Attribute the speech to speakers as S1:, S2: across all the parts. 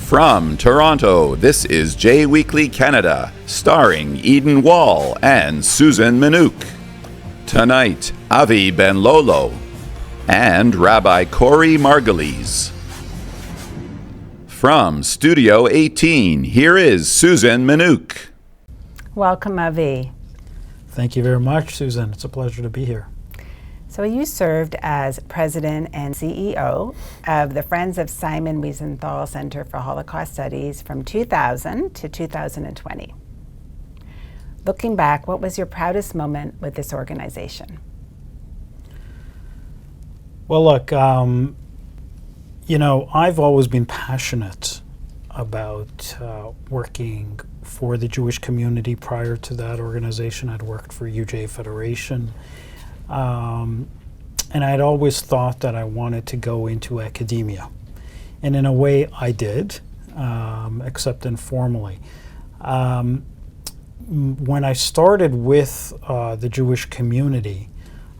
S1: From Toronto, this is JWeekly Canada, starring Ieden and Susan Minuk. Tonight, Avi Benlolo and Rabbi Margolese. From Studio 18, here is Susan Minuk.
S2: Welcome, Avi.
S3: Thank you very much, Susan. It's a pleasure to be here.
S2: So you served as president and CEO of the Friends of Simon Wiesenthal Center for Holocaust Studies from 2000 to 2020. Looking back, what was your proudest moment with this organization?
S3: Well, look, I've always been passionate about working for the Jewish community. Prior to that organization, I'd worked for UJ Federation. And I'd always thought that I wanted to go into academia. And in a way, I did, except informally. When I started with the Jewish community,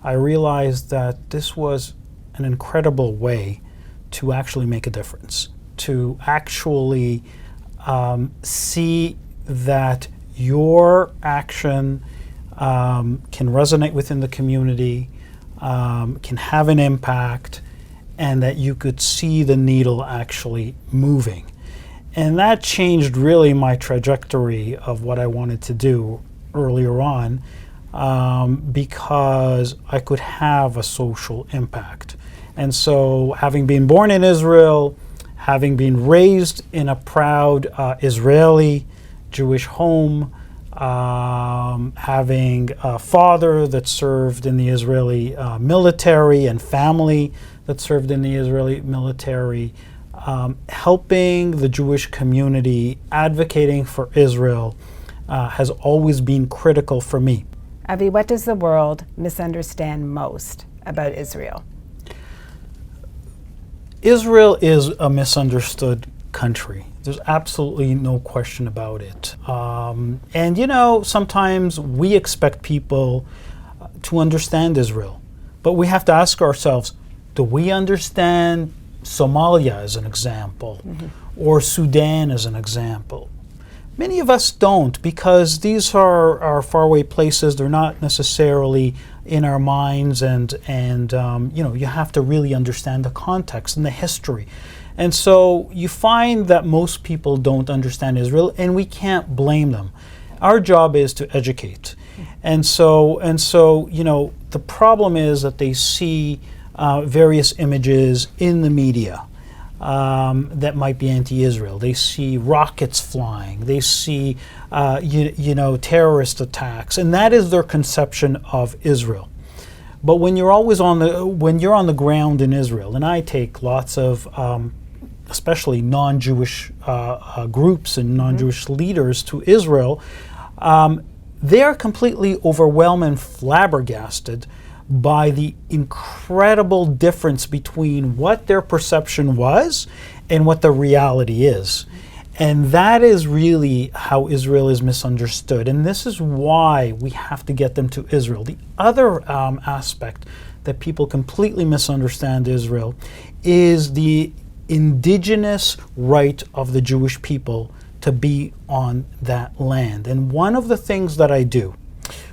S3: I realized that this was an incredible way to actually make a difference, to actually see that your action can resonate within the community, can have an impact, and that you could see the needle actually moving. And that changed really my trajectory of what I wanted to do earlier on, because I could have a social impact. And so, having been born in Israel, having been raised in a proud Israeli Jewish home, having a father that served in the Israeli military and family that served in the Israeli military, helping the Jewish community, advocating for Israel has always been critical for me.
S2: Avi, what does the world misunderstand most about Israel?
S3: Israel is a misunderstood country. There's absolutely no question about it. And sometimes we expect people to understand Israel, but we have to ask ourselves, do we understand Somalia as an example, or Sudan as an example? Many of us don't, because these are faraway places. They're not necessarily in our minds, and you have to really understand the context and the history. And so you find that most people don't understand Israel, and we can't blame them. Our job is to educate. And so the problem is that they see various images in the media that might be anti-Israel. They see rockets flying. They see terrorist attacks, and that is their conception of Israel. But when you're on the ground in Israel, and I take lots of especially non-Jewish groups and non-Jewish leaders to Israel, they are completely overwhelmed and flabbergasted by the incredible difference between what their perception was and what the reality is. And that is really how Israel is misunderstood. And this is why we have to get them to Israel. The other aspect that people completely misunderstand Israel is the indigenous right of the Jewish people to be on that land. And one of the things that I do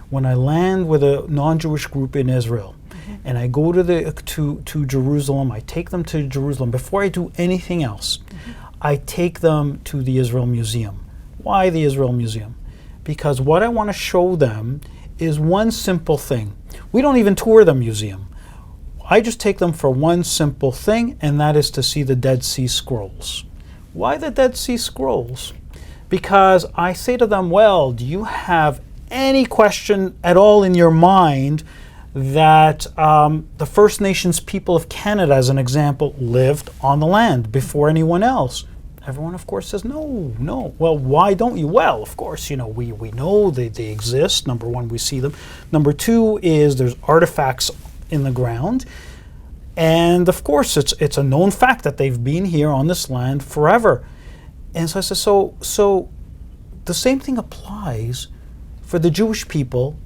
S3: when I land with a non-Jewish group in Israel, and I go to Jerusalem, I take them to Jerusalem. Before I do anything else, I take them to the Israel Museum. Why the Israel Museum? Because what I want to show them is one simple thing. We don't even tour the museum. I just take them for one simple thing, and that is to see the Dead Sea Scrolls. Why the Dead Sea Scrolls? Because I say to them, well, do you have any question at all in your mind that the First Nations people of Canada, as an example, lived on the land before anyone else? Everyone, of course, says, no. Well, why don't you? Well, of course, we know they exist. Number one, we see them. Number two is there's artifacts in the ground. And of course, it's a known fact that they've been here on this land forever. And so I said, so the same thing applies for the Jewish people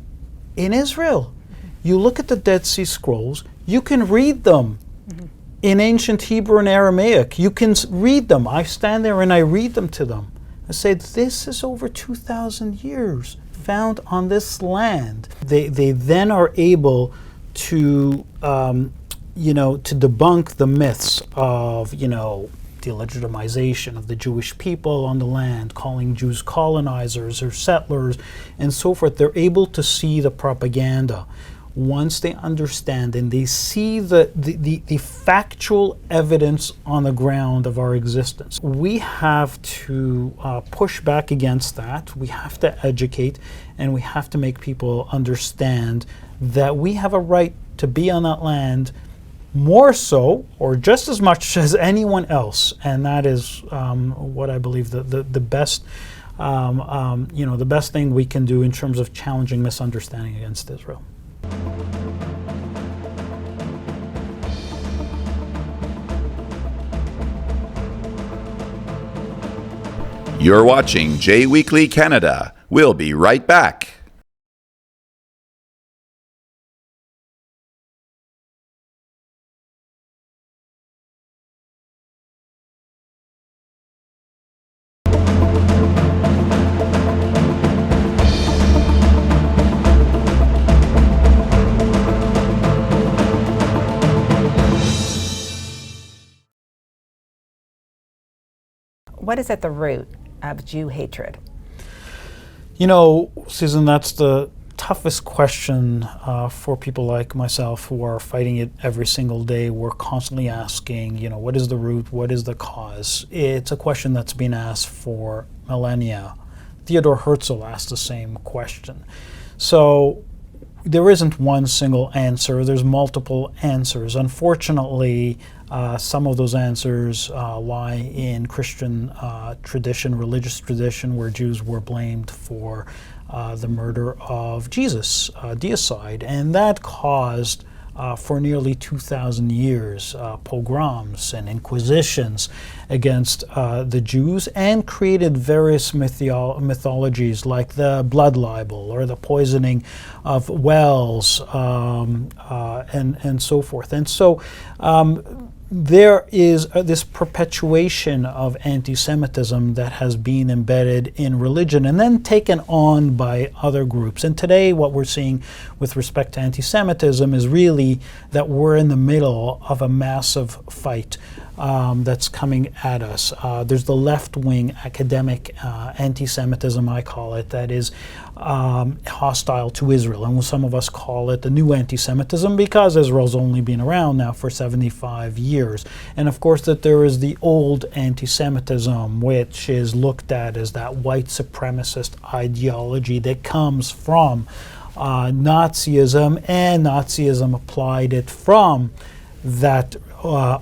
S3: in Israel. You look at the Dead Sea Scrolls, you can read them in ancient Hebrew and Aramaic. You can read them. I stand there and I read them to them. I say, this is over 2,000 years found on this land. They then are able to, to debunk the myths of, the legitimization of the Jewish people on the land, calling Jews colonizers or settlers, and so forth. They're able to see the propaganda once they understand and they see the factual evidence on the ground of our existence. We have to push back against that. We have to educate, and we have to make people understand that we have a right to be on that land, more so or just as much as anyone else. And that is what I believe the best the best thing we can do in terms of challenging misunderstanding against Israel.
S1: You're watching JWeekly Canada. We'll be right back.
S2: What is at the root of Jew hatred?
S3: Susan, that's the toughest question for people like myself who are fighting it every single day. We're constantly asking, what is the root? What is the cause? It's a question that's been asked for millennia. Theodore Herzl asked the same question. So there isn't one single answer. There's multiple answers. Unfortunately, some of those answers lie in Christian tradition, religious tradition, where Jews were blamed for the murder of Jesus, deicide, and that caused for nearly 2,000 years pogroms and inquisitions against the Jews, and created various mythologies like the blood libel or the poisoning of wells and so forth. And so there is this perpetuation of anti-Semitism that has been embedded in religion and then taken on by other groups. And today what we're seeing with respect to anti-Semitism is really that we're in the middle of a massive fight that's coming at us. There's the left-wing academic anti-Semitism, I call it, that is hostile to Israel. And some of us call it the new anti-Semitism because Israel's only been around now for 75 years. And of course that there is the old anti-Semitism, which is looked at as that white supremacist ideology that comes from Nazism, and Nazism applied it from that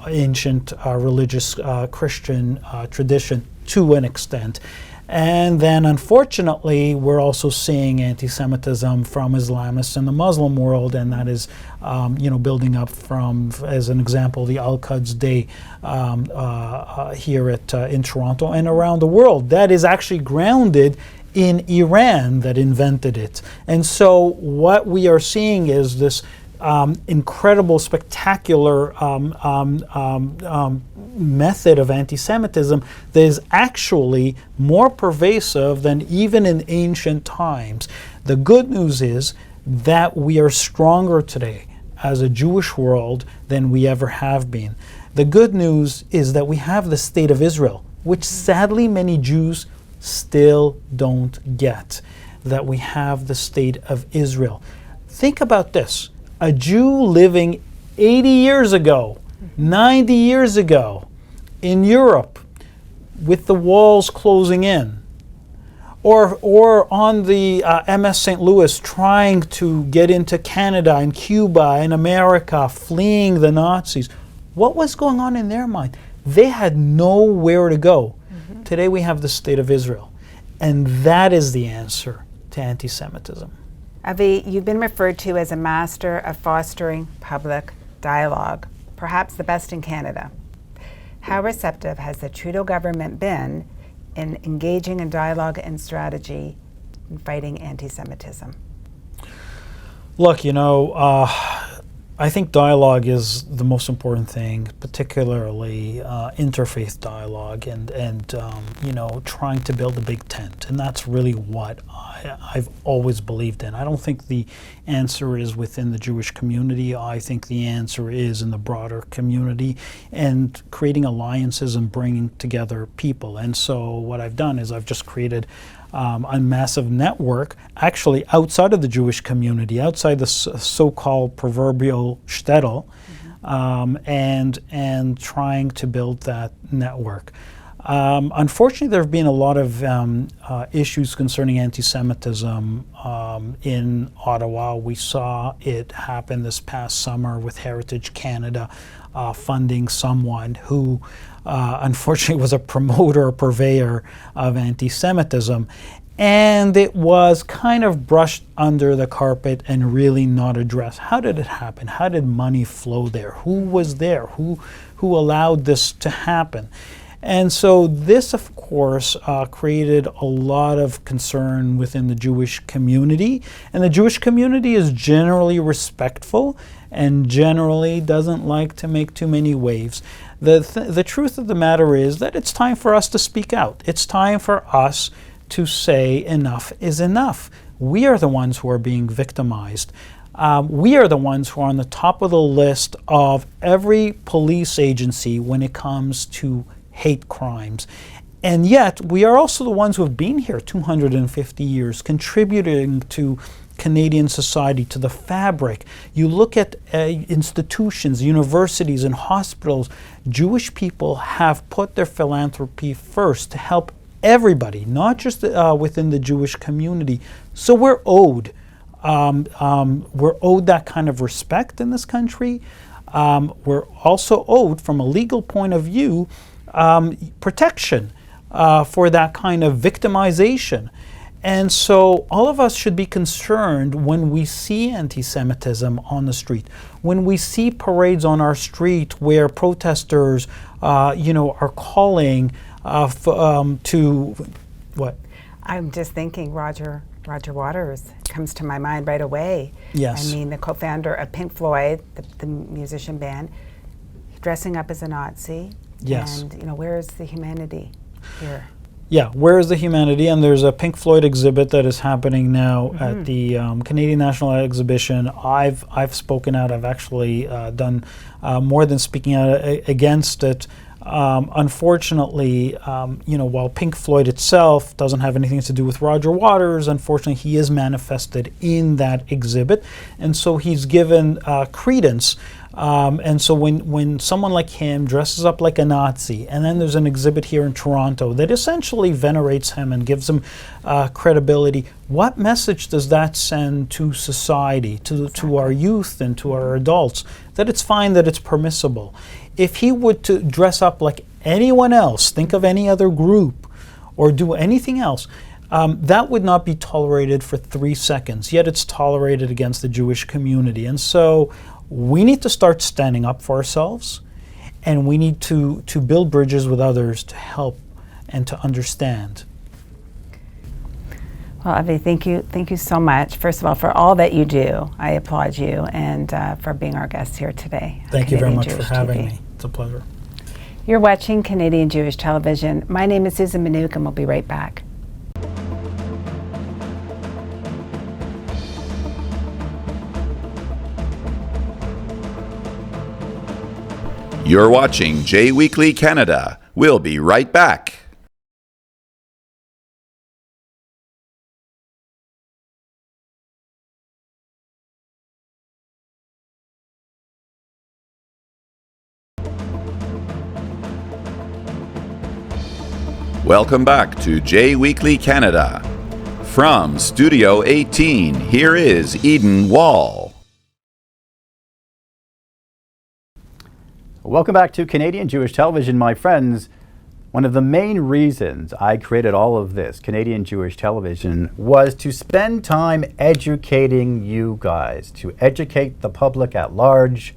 S3: ancient religious Christian tradition to an extent. And then unfortunately we're also seeing anti-Semitism from Islamists in the Muslim world, and that is building up from, as an example, the Al-Quds Day here in Toronto and around the world. That is actually grounded in Iran that invented it. And so what we are seeing is this incredible, spectacular method of anti-Semitism that is actually more pervasive than even in ancient times. The good news is that we are stronger today as a Jewish world than we ever have been. The good news is that we have the state of Israel, which sadly many Jews still don't get, that we have the state of Israel. Think about this. A Jew living 80 years ago, 90 years ago in Europe with the walls closing in, or on the MS St. Louis trying to get into Canada and Cuba and America, fleeing the Nazis. What was going on in their mind? They had nowhere to go. Mm-hmm. Today we have the state of Israel, and that is the answer to anti-Semitism.
S2: Avi, you've been referred to as a master of fostering public dialogue, perhaps the best in Canada. How receptive has the Trudeau government been in engaging in dialogue and strategy in fighting anti-Semitism?
S3: Look, I think dialogue is the most important thing, particularly interfaith dialogue, and trying to build a big tent, and that's really what I've always believed in. I don't think the answer is within the Jewish community. I think the answer is in the broader community and creating alliances and bringing together people. And so what I've done is I've just created a massive network, actually outside of the Jewish community, outside the so-called proverbial shtetl, and trying to build that network. Unfortunately, there have been a lot of issues concerning anti-Semitism in Ottawa. We saw it happen this past summer with Heritage Canada funding someone who unfortunately was a promoter or purveyor of anti-Semitism. And it was kind of brushed under the carpet and really not addressed. How did it happen? How did money flow there? Who was there? Who allowed this to happen? And so this, of course, created a lot of concern within the Jewish community. And the Jewish community is generally respectful and generally doesn't like to make too many waves. The truth of the matter is that it's time for us to speak out. It's time for us to say enough is enough. We are the ones who are being victimized. We are the ones who are on the top of the list of every police agency when it comes to hate crimes. And yet, we are also the ones who have been here 250 years, contributing to Canadian society, to the fabric. You look at institutions, universities, and hospitals. Jewish people have put their philanthropy first to help everybody, not just within the Jewish community. So we're owed. We're owed that kind of respect in this country. We're also owed, from a legal point of view, protection for that kind of victimization. And so all of us should be concerned when we see anti-Semitism on the street, when we see parades on our street where protesters, are calling to what? I'm
S2: just thinking Roger Waters comes to my mind right away.
S3: Yes.
S2: I mean, the co-founder of Pink Floyd, the musician band, dressing up as a Nazi.
S3: Yes.
S2: And, where is the humanity here?
S3: Yeah, where is the humanity? And there's a Pink Floyd exhibit that is happening now at the Canadian National Exhibition. I've spoken out. I've actually done more than speaking out against it. Unfortunately, while Pink Floyd itself doesn't have anything to do with Roger Waters, unfortunately he is manifested in that exhibit, and so he's given credence. And so when someone like him dresses up like a Nazi, and then there's an exhibit here in Toronto that essentially venerates him and gives him credibility, what message does that send to society, to our youth and to our adults, that it's fine, that it's permissible? If he would to dress up like anyone else, think of any other group, or do anything else, that would not be tolerated for 3 seconds, yet it's tolerated against the Jewish community. And so we need to start standing up for ourselves, and we need to build bridges with others to help and to understand.
S2: Well, Avi, thank you so much, first of all, for all that you do. I applaud you, and for being our guest here today.
S3: Thank you very much
S2: Jewish
S3: for having
S2: TV.
S3: me. It's a pleasure.
S2: You're watching Canadian Jewish Television. My name is Susan Minuk, and we'll be right back.
S1: You're watching JWeekly Canada. We'll be right back. Welcome back to JWeekly Canada. From Studio 18, here is Ieden Wall.
S4: Welcome back to Canadian Jewish Television, my friends. One of the main reasons I created all of this, Canadian Jewish Television, was to spend time educating you guys, to educate the public at large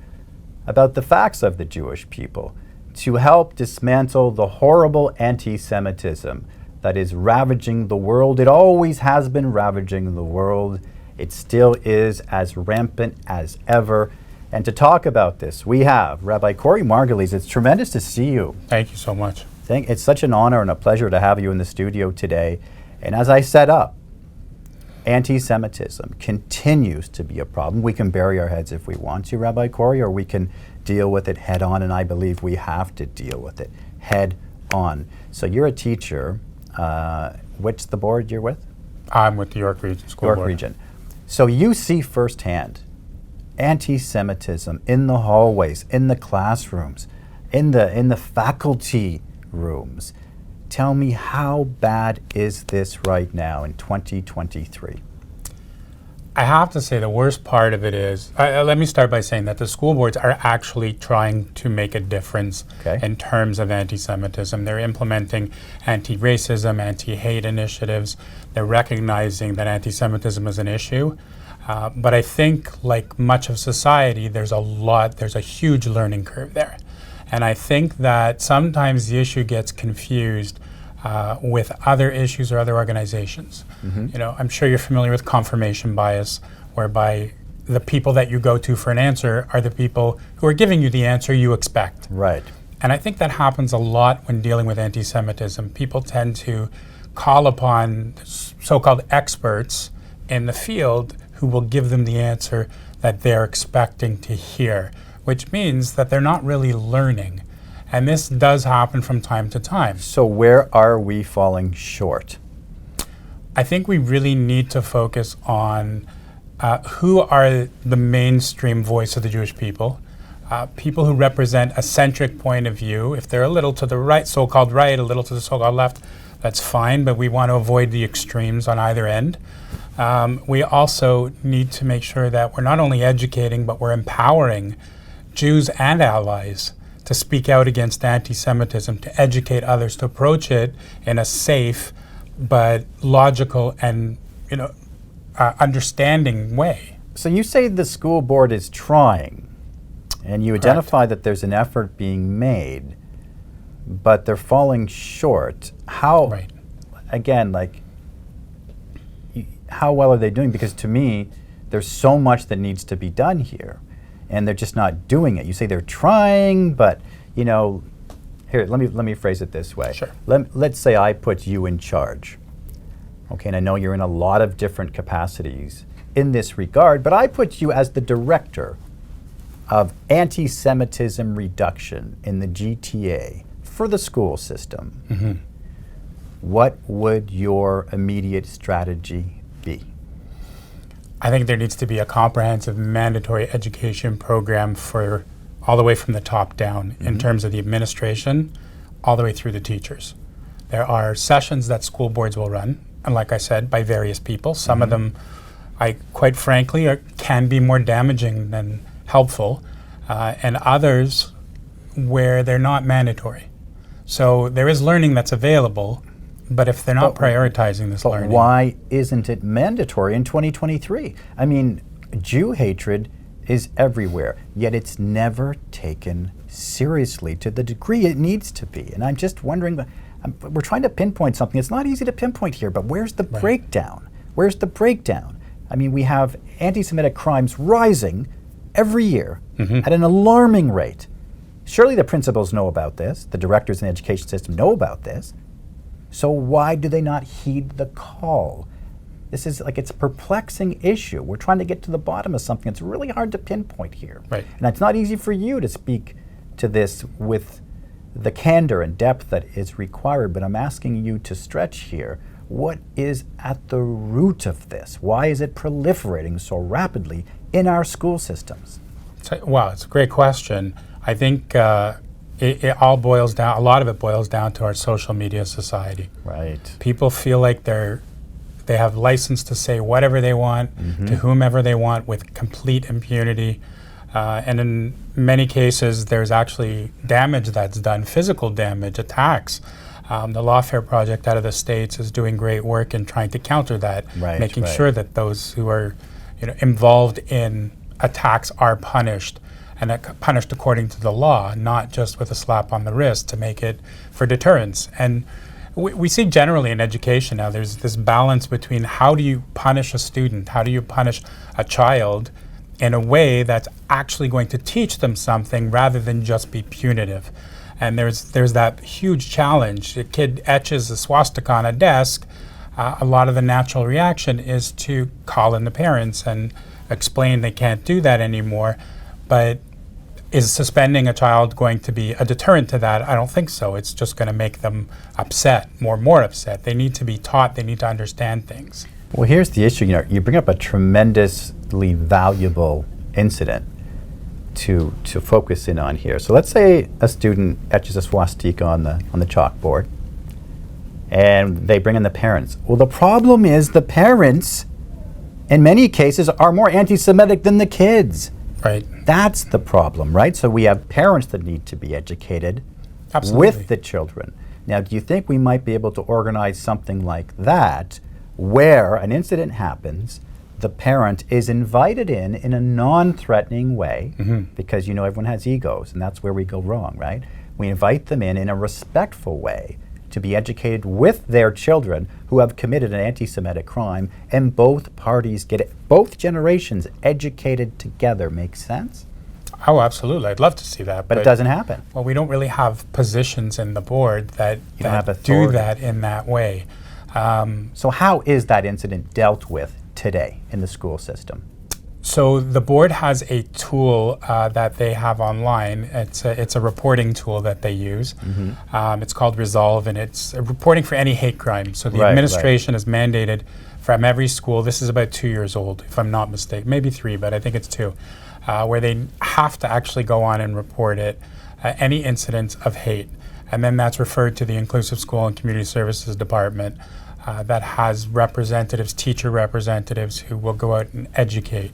S4: about the facts of the Jewish people, to help dismantle the horrible anti-Semitism that is ravaging the world. It always has been ravaging the world. It still is as rampant as ever. And to talk about this, we have Rabbi Corey Margolese. It's tremendous to see you.
S5: Thank you so much.
S4: It's such an honor and a pleasure to have you in the studio today. And as I set up, anti-Semitism continues to be a problem. We can bury our heads if we want to, Rabbi Corey, or we can deal with it head on, and I believe we have to deal with it head on. So you're a teacher. What's the board you're with?
S5: I'm with the York Region School Board.
S4: York Region. So you see firsthand anti-Semitism in the hallways, in the classrooms, in the faculty rooms. Tell me, how bad is this right now in 2023?
S5: I have to say the worst part of it is, let me start by saying that the school boards are actually trying to make a difference in terms of anti-Semitism. They're implementing anti-racism, anti-hate initiatives. They're recognizing that anti-Semitism is an issue. But I think, like much of society, there's a huge learning curve there. And I think that sometimes the issue gets confused with other issues or other organizations. You know, I'm sure you're familiar with confirmation bias, whereby the people that you go to for an answer are the people who are giving you the answer you expect.
S4: Right.
S5: And I think that happens a lot when dealing with anti-Semitism. People tend to call upon so-called experts in the field who will give them the answer that they're expecting to hear, which means that they're not really learning. And this does happen from time to time.
S4: So where are we falling short?
S5: I think we really need to focus on who are the mainstream voice of the Jewish people, people who represent a centric point of view. If they're a little to the right, so-called right, a little to the so-called left, that's fine, but we want to avoid the extremes on either end. We also need to make sure that we're not only educating, but we're empowering Jews and allies to speak out against anti-Semitism, to educate others, to approach it in a safe but logical and understanding way.
S4: So you say the school board is trying, and you identify that there's an effort being made, but they're falling short. How, again, like, how well are they doing? Because to me, there's so much that needs to be done here, and they're just not doing it. You say they're trying, but here, let me phrase it this way.
S5: Sure.
S4: Let's say I put you in charge. Okay, and I know you're in a lot of different capacities in this regard, but I put you as the director of anti-Semitism reduction in the GTA for the school system. What would your immediate strategy be?
S5: I think there needs to be a comprehensive mandatory education program for all the way from the top down in terms of the administration, all the way through the teachers. There are sessions that school boards will run, and like I said, by various people. Some of them, quite frankly, can be more damaging than helpful, and others where they're not mandatory. So there is learning that's available, but if they're not prioritizing this learning.
S4: Why isn't it mandatory in 2023? I mean, Jew hatred is everywhere, yet it's never taken seriously to the degree it needs to be. And I'm just wondering, we're trying to pinpoint something. It's not easy to pinpoint here, but where's the breakdown? Where's the breakdown? I mean, we have anti-Semitic crimes rising every year at an alarming rate. Surely the principals know about this. The directors in the education system know about this. So why do they not heed the call? This is it's a perplexing issue. We're trying to get to the bottom of something. It's really hard to pinpoint here.
S5: Right.
S4: And it's not easy for you to speak to this with the candor and depth that is required, but I'm asking you to stretch here. What is at the root of this? Why is it proliferating so rapidly in our school systems?
S5: Wow, it's a great question. I think it all boils down, a lot of it boils down to our social media society.
S4: Right.
S5: People feel like they have license to say whatever they want to whomever they want with complete impunity. And in many cases, there's actually damage that's done, physical damage, attacks. The Lawfare Project out of the States is doing great work in trying to counter that, making sure that those who are involved in attacks are punished, and punished according to the law, not just with a slap on the wrist, to make it for deterrence. And we see generally in education now, there's this balance between how do you punish a student, how do you punish a child in a way that's actually going to teach them something rather than just be punitive. And there's that huge challenge. A kid etches a swastika on a desk. A lot of the natural reaction is to call in the parents and explain they can't do that anymore. But is suspending a child going to be a deterrent to that? I don't think so. It's just going to make them upset, more upset. They need to be taught, they need to understand things.
S4: Well, here's the issue. You bring up a tremendously valuable incident to focus in on here. So let's say a student etches a swastika on the chalkboard, and they bring in the parents. Well, the problem is the parents, in many cases, are more anti-Semitic than the kids.
S5: Right.
S4: That's the problem, right? So we have parents that need to be educated with the children. Now, do you think we might be able to organize something like that, where an incident happens, the parent is invited in a non-threatening way, because everyone has egos, and that's where we go wrong, right? We invite them in a respectful way to be educated with their children who have committed an anti-Semitic crime, and both parties get it, both generations educated together. Makes sense?
S5: Oh, absolutely. I'd love to see that.
S4: But it doesn't happen.
S5: Well, we don't really have positions in the board that
S4: have
S5: do that in that way.
S4: So how is that incident dealt with today in the school system?
S5: So the board has a tool that they have online. It's a reporting tool that they use. It's called Resolve, and it's reporting for any hate crime. So the administration is mandated from every school. This is about 2 years old, if I'm not mistaken. Maybe 3, but I think it's 2, where they have to actually go on and report it, any incidents of hate. And then that's referred to the Inclusive School and Community Services Department that has representatives, teacher representatives, who will go out and educate.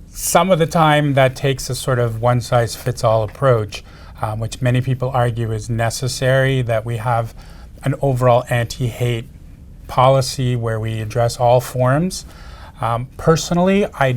S5: Some of the time that takes a sort of one-size-fits-all approach, which many people argue is necessary, that we have an overall anti-hate policy where we address all forms. Personally, I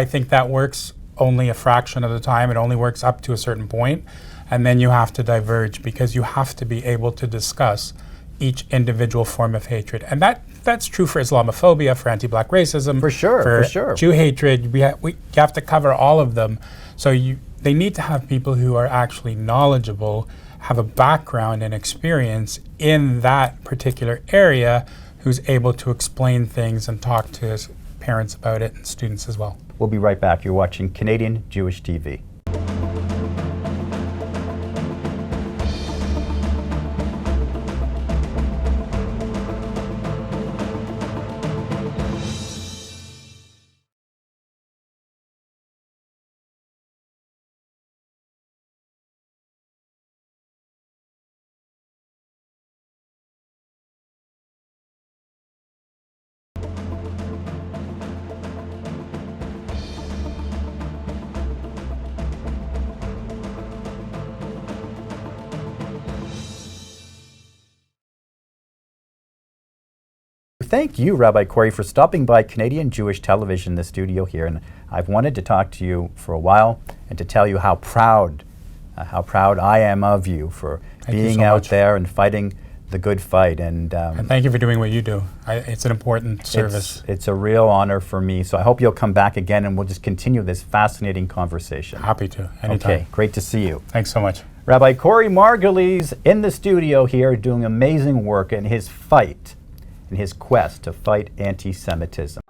S5: think that works only a fraction of the time. It only works up to a certain point, and then you have to diverge, because you have to be able to discuss each individual form of hatred. And that's true for Islamophobia, for anti-black racism,
S4: for sure.
S5: Jew hatred. We have to cover all of them. So they need to have people who are actually knowledgeable, have a background and experience in that particular area, who's able to explain things and talk to parents about it, and students as well.
S4: We'll be right back. You're watching Canadian Jewish TV. Thank you, Rabbi Corey, for stopping by Canadian Jewish Television, the studio here. And I've wanted to talk to you for a while and to tell you how proud I am of you for being out there and fighting the good fight. And
S5: thank you for doing what you do. It's an important service.
S4: It's a real honor for me. So I hope you'll come back again, and we'll just continue this fascinating conversation.
S5: Happy to, anytime.
S4: Okay, great to see you.
S5: Thanks so much.
S4: Rabbi Corey Margolese in the studio here, doing amazing work in his fight, in his quest to fight anti-Semitism.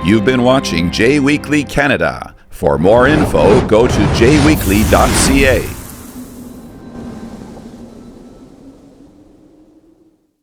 S1: You've been watching JWeekly Canada. For more info, go to jweekly.ca.